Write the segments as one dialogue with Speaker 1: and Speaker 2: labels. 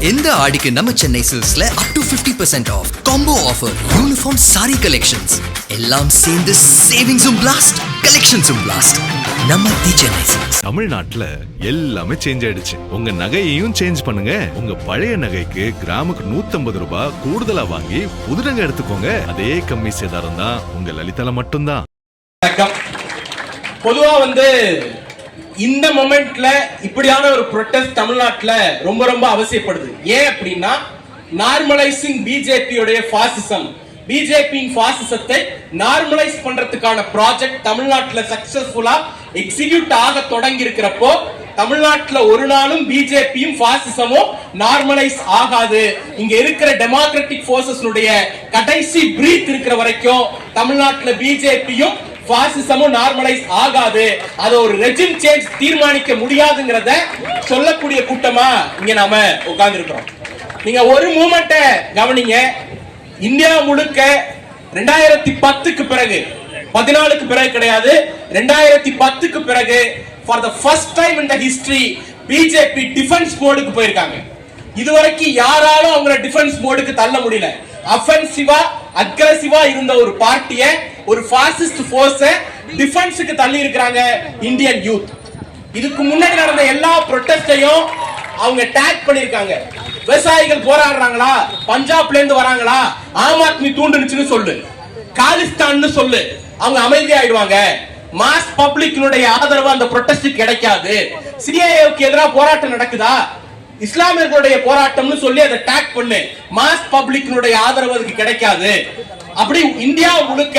Speaker 1: இந்த ஆடிக்கு நம்ம சென்னை சில்க்ஸ்ல up to 50% off combo offer uniform sari collections எல்லாம் சேர்ந்து சேவிங்ஸும் பிளாஸ்ட் கலெக்ஷன்ஸும் பிளாஸ்ட் நம்ம தி சென்னை சில்க்ஸ்.
Speaker 2: தமிழ்நாட்டுல எல்லாமே சேஞ்ச் ஆயிடுச்சு. உங்க நகையையும் சேஞ்ச் பண்ணுங்க. உங்க பழைய நகைக்கு கிராமுக்கு 150 ரூபாய் கூடுதலா வாங்கி புது நகை எடுத்துக்கோங்க. அதே கம்மி சேதாரம் தான் உங்க லலிதால மட்டும்தான்.
Speaker 3: பொதுவா இந்த மொமெண்ட்ல இப்படியான ஒரு ப்ரொடெஸ்ட் தமிழ்நாட்டுல ரொம்ப ரொம்ப அவசியப்படுது. ஏன் அப்படின்னா நார்மலைசிங் பிஜேபியோட பாசிசம், பிஜேபியின் பாசிசத்தை நார்மலைஸ் பண்றதுக்கான ப்ராஜெக்ட் தமிழ்நாட்டுல சக்சஸ்ஃபுல்லா எக்ஸிக்யூட் ஆக தொடங்கி இருக்கிறப்போ தமிழ்நாட்டுல ஒரு நாளும் பிஜேபியும் பாசிசமும் நார்மலைஸ் ஆகாது. இங்க இருக்கிற டெமோக்ராட்டிக் போர்சஸ் கடைசி பிரீத் இருக்கிற வரைக்கும் தமிழ்நாட்டுல பிஜேபியும் பாசிசமும் நார்மலைஸ் ஆகாது. அது ஒரு ரெஜிம் சேஞ்ச் தீர்மானிக்க முடியாதுங்கிறத சொல்லக்கூடிய கூட்டமா இங்க நாம உட்கார்ந்து இருக்கிறோம். நீங்க ஒரு மூமெண்ட்டை கவனிங்க. இந்தியா முழுக்க 2010க்கு பிறகு, 14க்கு பிறகு கிடையாது, 2010க்கு பிறகு for the first time in the history BJP defence மோடுக்கு போயிருக்காங்க. இதுவரைக்கும் யாராலும் அவங்கள டிஃபென்ஸ் மோடுக்கு தள்ள முடியல. அஃபென்சிவா அக்ரெசிவா இருந்த ஒரு பார்ட்டிய, ஒரு பாசிஸ்ட் போர்ஸ டிஃபென்ஸ்க்கு தள்ளி இருக்காங்க இந்தியன் யூத். இதுக்கு முன்னாடி நடந்த எல்லா ப்ரொடெஸ்டையும் அவங்க டேக் பண்ணிருக்காங்க. விவசாயிகள் போராடுறாங்களா, பஞ்சாப்ல இருந்து வராங்களா, ஆம் ஆத்மி தூண்டுனுச்சுன்னு சொல்லு, காலிஸ்தான் சொல்லு, அவங்க அமைதியாயிடுவாங்க. மாஸ் பப்ளிக்கினுடைய ஆதரவு அந்த ப்ரொடெஸ்ட் கிடைக்காது. சிஏஏவுக்கு எதிராக போராட்டம் நடக்குதா, இஸ்லாமியர்களுடைய போராட்டம்னு சொல்லி அதை டேக் பண்ணு, மாஸ் பப்ளிக்கினுடைய ஆதரவு அதுக்கு கிடைக்காது. அப்படி இந்தியா முழுக்க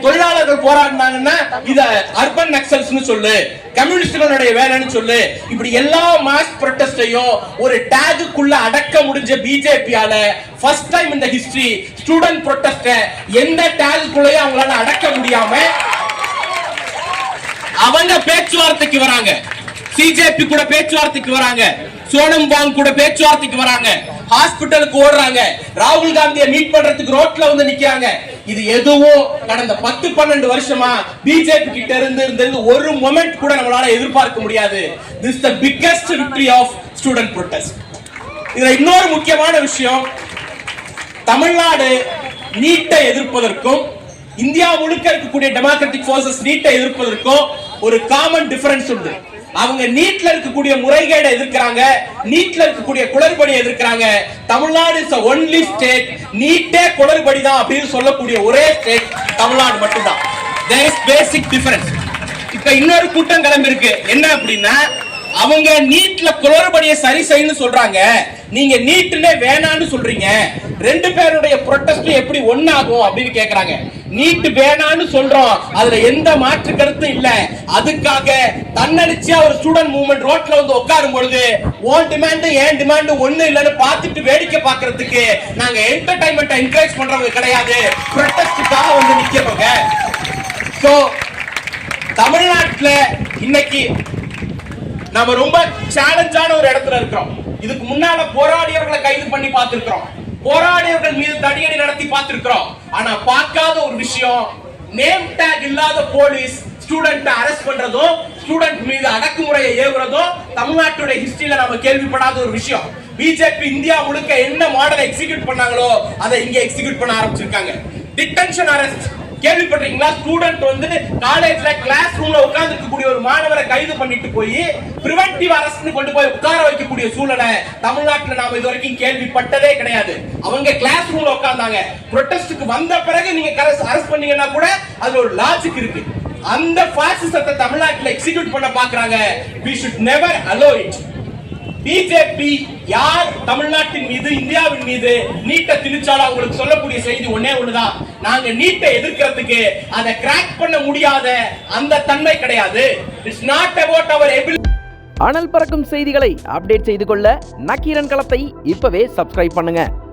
Speaker 3: தொழிலாளர்கள் போராடினாங்கன்னா இத அர்பன் நக்சல்ஸ்னு சொல்லு, கம்யூனிஸ்டுகளுடைய வேலைன்னு சொல்லு. இப்படி எல்லா மாஸ் ப்ரொடெஸ்டையும் ஒரு டேகுக்குள்ள அடக்க முடிஞ்ச பிஜேபியால ஃபர்ஸ்ட் டைம் இந்த ஹிஸ்டரி ஸ்டூடெண்ட் ப்ரொடெஸ்ட எந்த டேகுக்குள்ளேயும் அவங்களால அடக்க முடியாம அவங்க பேச்சுவார்த்தைக்கு வராங்க. சிஜேபி கூட பேச்சுவார்த்தைக்கு வராங்க, சோனம் வாங் கூட பேச்சுவார்த்தைக்கு வராங்க, ஹாஸ்பிட்டலுக்கு ஓடுறாங்க, ராகுல் காந்தியை மீட் பண்றதுக்கு ரோட்ல நிக்கிறாங்க. இது எதுவும் கடந்த 10-12 வருஷமா பிஜேபி கிட்ட இருந்து ஒரு மொமெண்ட் கூட நம்மளால எதிர்பார்க்க முடியாது. This is the biggest victory of student protest. இதுல இன்னொரு முக்கியமான விஷயம், தமிழ்நாடு நீட்டை எதிர்ப்பதற்கும் இந்தியா முழுக்க இருக்கக்கூடிய டெமோக்ராட்டிக் போர்சஸ் நீட்டை எதிர்ப்பதற்கும் ஒரு காமன் டிஃபரன்ஸ் உண்டு. அவங்க நீட்ல இருக்கக்கூடிய முறைகேடை எதிர்க்கிறாங்க, நீட்ல இருக்கக்கூடிய குளறுபடியை எதிர்க்கிறாங்க. தமிழ்நாடு இஸ் ஒன்லி ஸ்டேட் நீட்டே குளறுபடி தான் அப்படின்னு சொல்லக்கூடிய ஒரே ஸ்டேட் தமிழ்நாடு மட்டும்தான். there is basic difference. இப்ப இன்னொரு கூட்டம் கிளம்பி இருக்கு. என்ன அப்படின்னா அவங்க நீட்ல குளறுபடியை சரி செய்யணும்னு சொல்றாங்க, நீங்க நீட்னே வேணான்னு சொல்றீங்க. ரெண்டு பேருடைய ப்ரொடெஸ்ட் எப்படி ஒண்ணாகும் அப்படின்னு கேக்குறாங்க. நீட் வேணான்னு சொல்றோம், அதுல எந்த மாற்று கருத்தும் இல்ல. அதுக்காக தன்னடிச்சா ஒரு ஸ்டூடெண்ட் மூவ்மெண்ட் ரோட்ல உட்காரும் பொழுது ஓன் டிமாண்ட் ஏன் டிமாண்ட் ஒண்ணு இல்லன்னு பார்த்துட்டு வேடிக்கை பார்க்கிறதுக்கு நாங்க என்டர்டைன்மெண்ட் என்கரேஜ் பண்றவங்க கிடையாது, ப்ரொடெஸ்டுக்காக நிக்கிறவங்க. சோ தமிழ்நாட்டுல இன்னைக்கு நாம ரொம்ப சேலஞ்சான ஒரு இடத்துல இருக்கிறோம். இதுக்கு முன்னால போராடியவர்களை கைது பண்ணி பார்த்திருக்கிறோம், போராடியவர்கள் மீது தடியடி நடத்தி பார்த்திருக்கிறோம். ஆனா பார்க்காத ஒரு விஷயம், நேம் டேக் இல்லாத போலீஸ் ஸ்டூடெண்ட் அரெஸ்ட் பண்றதும் ஸ்டூடெண்ட் மீது அடக்குமுறையை ஏவுறதும் தமிழ்நாட்டுடைய ஹிஸ்டரியில நாம கேள்விப்படாத ஒரு விஷயம். பிஜேபி இந்தியா முழுக்க என்ன மாடல் எக்ஸிக்யூட் பண்ணாங்களோ அதை இங்க எக்ஸிக்யூட் பண்ண ஆரம்பிச்சிருக்காங்க. டிடென்ஷன் அரெஸ்ட் கேள்விப்பட்டீங்களா? ஸ்டூடெண்ட் காலேஜ்ல கிளாஸ் ரூம்ல உட்கார்ந்து இருக்கக்கூடிய ஒரு மாணவரை கைது பண்ணிட்டு போய் பிரிவென்டிவ் அரெஸ்ட் கொண்டு போய் உட்கார வைக்கக்கூடிய சூழலை தமிழ்நாட்டுல நாம இதுவரைக்கும் கேள்விப்பட்டதே கிடையாது. அவங்க கிளாஸ் ரூம்ல உட்கார்ந்தாங்க. ப்ரொடெஸ்டுக்கு வந்த பிறகு நீங்க அரெஸ்ட் பண்ணீங்கன்னா கூட அது ஒரு லாஜிக் இருக்கு. அந்த பாசிசத்தை தமிழ்நாட்டுல எக்ஸிக்யூட் பண்ண பாக்குறாங்க. we should never allow it. BJP யார் தமிழ்நாட்டின் மீது இந்தியாவின் மீது நீட்டை திணிச்சாலும் அவங்களுக்கு சொல்லக்கூடிய செய்தி ஒன்னே ஒண்ணுதான், நாங்க நீட்டை எதிர்க்கிறதுக்கு அதை கிராக் பண்ண முடியாத அந்த தன்மை கிடையாது. It's not about our ability.
Speaker 4: அனல் பறக்கும் செய்திகளை அப்டேட் செய்து கொள்ள நக்கீரன் களத்தை இப்பவே சப்ஸ்கிரைப் பண்ணுங்க.